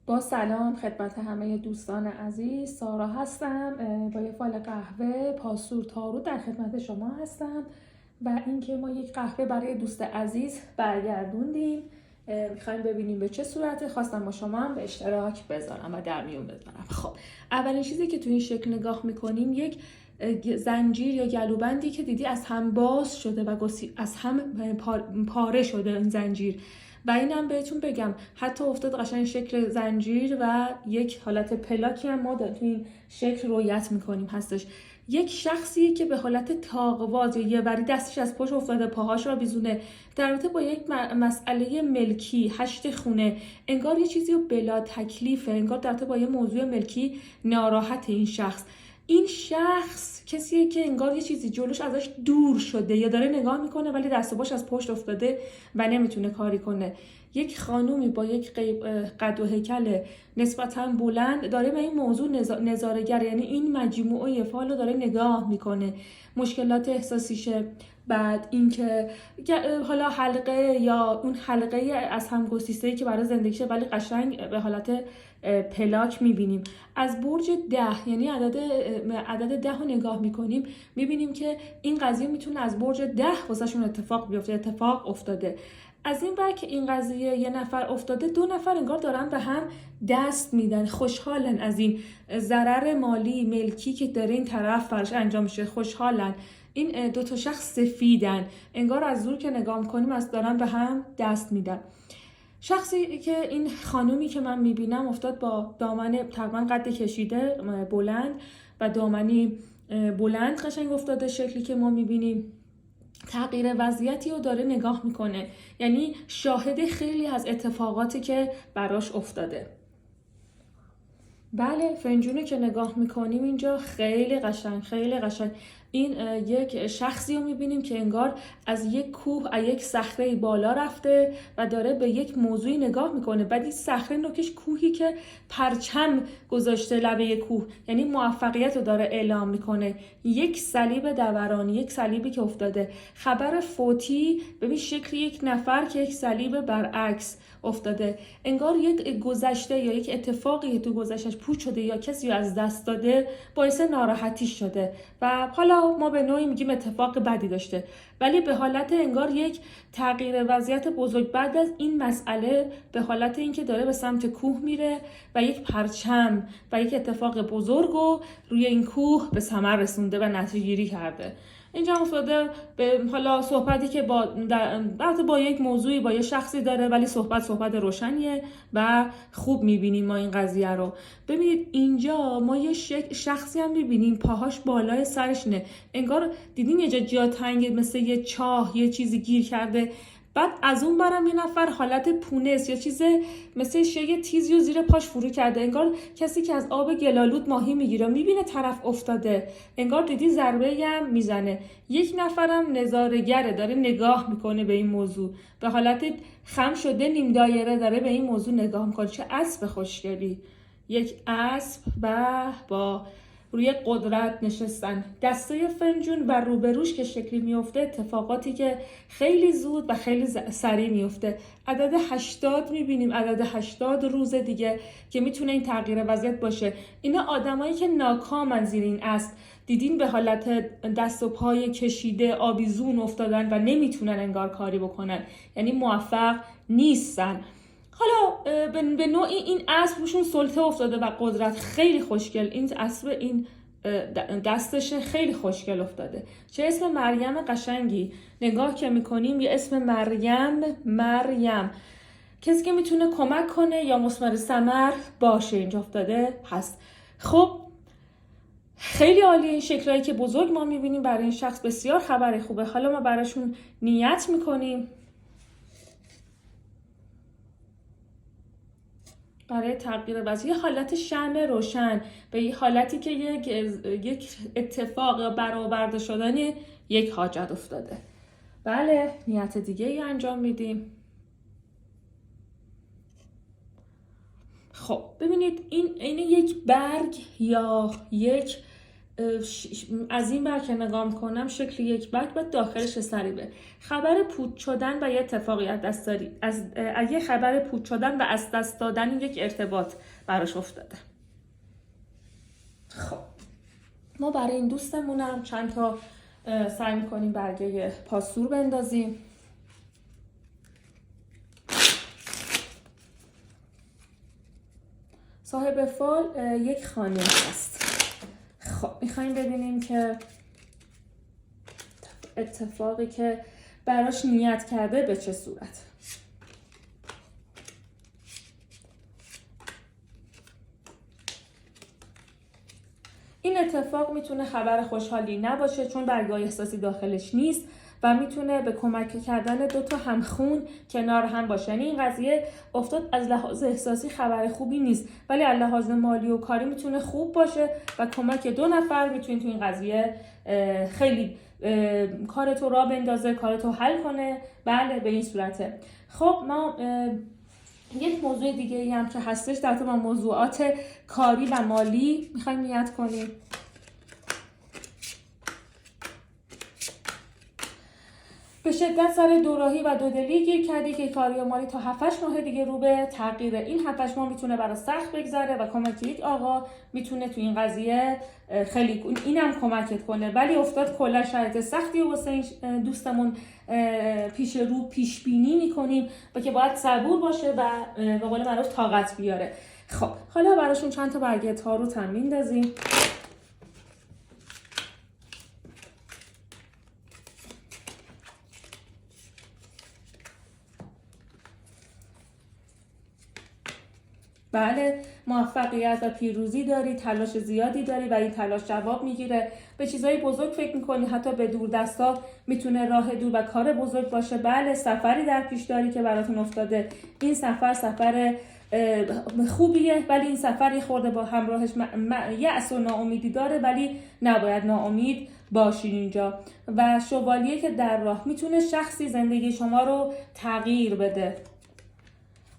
با سلام خدمت همه دوستان عزیز، سارا هستم با یه فال قهوه پاسور تارو در خدمت شما هستم و اینکه ما یک قهوه برای دوست عزیز برگردوندیم. میخوایم ببینیم به چه صورته. خواستم با شما هم به اشتراک بذارم و در میون بذارم. خب اولین چیزی که تو این شکل نگاه میکنیم یک زنجیر یا گلوبندی که دیدی از هم باز شده و از هم پاره شده این زنجیر. و اینم بهتون بگم حتی افتاد قشنگ شکل زنجیر و یک حالت پلاکی هم ما تو این شکل رویت میکنیم هستش. یک شخصی که به حالت تاقواز یا یه وری دستش از پشت افتاده، پاهاش را بیزونه، در رابطه با یک مسئله ملکی، هشت خونه، انگار یه چیزی رو بلا تکلیفه، انگار در رابطه با یه موضوع ملکی ناراحت این شخص کسیه که انگار یه چیزی جلوش ازش دور شده یا داره نگاه میکنه ولی دست و باش از پشت افتاده و نمیتونه کاری کنه. یک خانومی با یک قد و هیکل نسبتاً بلند داره به این موضوع نظاره‌گر، یعنی این مجموعه فعال رو داره نگاه میکنه، مشکلات احساسیشه. بعد اینکه حالا حلقه یا اون حلقه از هم گسیسته‌ای که برای زندگیشه ولی قشنگ به حالت پلاک میبینیم. از برج 10 یعنی عدد 10 رو نگاه میکنیم، میبینیم که این قضیه میتونه از برج 10 واسهشون اتفاق بیفته، اتفاق افتاده. از این بر که این قضیه یه نفر افتاده، دو نفر انگار دارن به هم دست میدن، خوشحالن از این ضرر مالی ملکی که داره این طرف فرش انجام میشه، خوشحالن. این دو تا شخص سفیدن، انگار از دور که نگاه میکنیم از دارن به هم دست میدن. شخصی که این خانومی که من میبینم افتاد با دامن تقریبا قد کشیده بلند و دامنی بلند قشنگ افتاده، شکلی که ما میبینیم تغییر وضعیتی رو داره نگاه میکنه، یعنی شاهد خیلی از اتفاقاتی که براش افتاده. بله فنجونی که نگاه میکنیم اینجا خیلی قشنگ این یک شخصی رو میبینیم که انگار از یک کوه، از یک صخره بالا رفته و داره به یک موضوعی نگاه میکنه. بعد این صخره نوکش کوهی که پرچم گذاشته لبه کوه، یعنی موفقیت رو داره اعلام میکنه. یک صلیب دورانی، یک صلیبی که افتاده. خبر فوتی ببین شکل یک نفر که یک صلیب برعکس افتاده، انگار یک گذشته یا یک اتفاقی تو گذشتش پوچ شده یا کسی رو از دست داده باعث ناراحتی شده و حالا ما به نوعی میگیم اتفاق بدی داشته، ولی به حالت انگار یک تغییر وضعیت بزرگ بعد از این مسئله، به حالت اینکه داره به سمت کوه میره و یک پرچم و یک اتفاق بزرگو روی این کوه به ثمر رسونده و نتیجه گیری کرده. اینجا افتاده به حالا صحبتی که با یک موضوعی با یه شخصی داره، ولی صحبت روشنیه و خوب میبینیم ما این قضیه رو. ببینید اینجا ما یه شخصی هم میبینیم پاهاش بالای سرشنه، انگار دیدین یه جا تنگه مثل یه چاه یه چیزی گیر کرده. بعد از اون برم یه نفر حالت پونس یا چیز مثل یه تیزی و زیر پاش فرو کرده، انگار کسی که از آب گلالود ماهی میگیره، میبینه طرف افتاده، انگار دیدی ضربه هم میزنه. یک نفرم نظاره‌گره، داره نگاه میکنه به این موضوع، به حالت خم شده نیم دایره داره به این موضوع نگاه میکنه. چه اسب خوشگلی، یک اسب و با روی قدرت نشستن. دسته فنجون و روبروش که شکلی میفته، اتفاقاتی که خیلی زود و خیلی سریع میفته. عدد 80 میبینیم، عدد 80 روز دیگه که میتونه این تغییر وضعیت باشه. اینا آدمایی که ناکامن زیر این اسب، دیدین به حالت دست و پای کشیده آویزون افتادن و نمیتونن انگار کاری بکنن، یعنی موفق نیستن. حالا به نوعی این اسب روشون سلطه افتاده و قدرت. خیلی خوشگل این اسب، این دستش خیلی خوشگل افتاده. چه اسم مریم قشنگی، نگاه که میکنیم یه اسم مریم، کسی که میتونه کمک کنه یا مثمر ثمر باشه اینجا افتاده هست. خب خیلی عالی، این شکلایی که بزرگ ما میبینیم برای این شخص بسیار خبر خوبه. حالا ما براشون نیت میکنیم برای تغییر وضعیت، یه حالت شمع روشن به یه حالتی که یک اتفاق برآورده شدن یک حاجت افتاده. بله نیت دیگه ای انجام میدیم. خب ببینید این یک برگ یا یک از این بر که نگاه میکنم شکل یک برگ و داخلش سریبه. خبر پوچ شدن و یه اتفاقی از دست داری، از یه خبر پوچ شدن و از دست دادن یک ارتباط براش افتاده. خب ما برای این دوستمونم چند تا سعی میکنیم برگه پاسور بندازیم. صاحب فال یک خانم هست. خب میخوایم ببینیم که اتفاقی که براش نیت کرده به چه صورت. این اتفاق میتونه خبر خوشحالی نباشه چون برگای احساسی داخلش نیست و میتونه به کمک کردن دو تا همخون کنار هم باشه. یعنی این قضیه افتاد از لحاظ احساسی خبر خوبی نیست، ولی از لحاظ مالی و کاری میتونه خوب باشه و کمک دو نفر میتونید تو این قضیه خیلی کارتو راه بندازه، کارتو حل کنه. بله به این صورته. خب ما یک موضوع دیگه ای هم که هستش در تو با موضوعات کاری و مالی میخوایم نیت کنیم. به شدت سر دوراهی و دودلی گیر کردی که کاری و مالی تا 7-8 ماه دیگه رو به تغییره. این 7-8 ماه میتونه برای سخت بگذره و کمک یک آقا میتونه تو این قضیه خیلی اینم کمکت کنه، ولی افتاد کلا شرایط سختی و واسه این دوستمون پیش بینی میکنیم و که باید صبور باشه و به قول معروف طاقت بیاره. خب حالا براشون چند تا برگه تاروت هم میندازیم. بله موفقیت و پیروزی داری، تلاش زیادی داری و این تلاش جواب میگیره. به چیزای بزرگ فکر میکنی، حتی به دور دستا میتونه راه دور و کار بزرگ باشه. بله سفری در پیش داری که براتون افتاده. این سفر خوبیه، ولی این سفر یه خورده با همراهش یأس و ناامیدی داره، ولی نباید ناامید باشین اینجا. و شوالیه که در راه میتونه شخصی زندگی شما رو تغییر بده.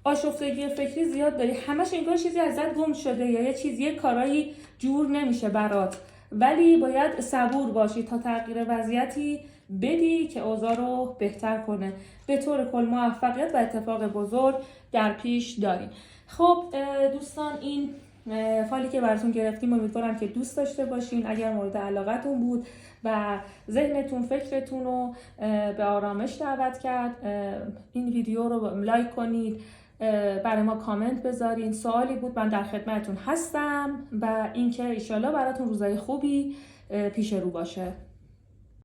آشفتگی فکری زیاد داری، همش انگار چیزی ازت گم شده یا یه کارایی جور نمیشه برات، ولی باید صبور باشی تا تغییر وضعیتی بدی که اوضاع رو بهتر کنه. به طور کل موفقیت و اتفاق بزرگ در پیش دارین. خب دوستان این فایلی که براتون گرفتیم امیدوارم که دوست داشته باشین. اگر مورد علاقتون بود و ذهنتون فکرتون رو به آرامش دعوت کرد، این ویدیو رو لایک کنید، برای ما کامنت بذارین. سوالی بود من در خدمتتون هستم و اینکه ایشالا براتون روزای خوبی پیش رو باشه.